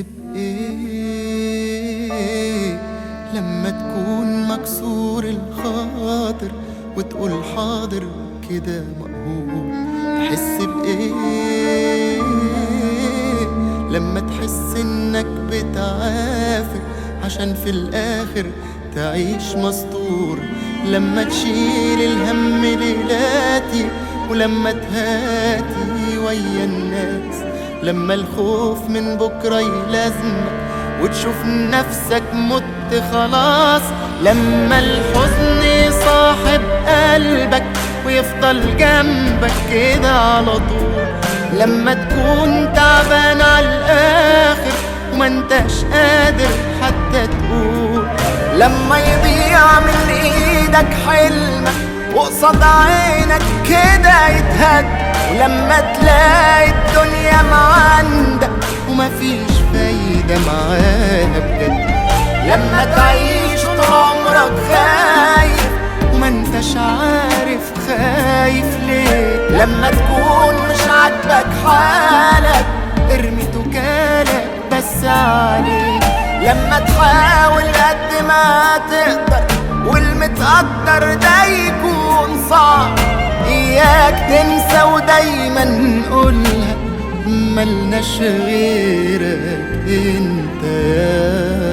بإيه لما تكون مكسور الخاطر وتقول حاضر كده مقهور؟ تحس بإيه لما تحس إنك بتعافر عشان في الآخر تعيش مستور؟ لما تشيل الهم ليلاتي ولما تهاتي ويا الناس، لما الخوف من بكرة يلازمك وتشوف نفسك مت خلاص، لما الحزن يصاحب قلبك ويفضل جنبك كده على طول، لما تكون تعبان على الآخر وما انتش قادر حتى تقول، لما يضيع من ايدك حلمك وقصاد عينك كده يتهد، ولما تلاقي الدنيا معندك ومفيش فايدة معاها بجد، لما تعيش طول عمرك خايف وما انتش عارف خايف ليه، لما تكون مش عاجبك حالك ارمي توكالك بس عليك، لما تحاول قد ما تقدر والمتقدر ده يكون صعب، إياك تنسى ودايما نقولها ملناش غيرك انت يا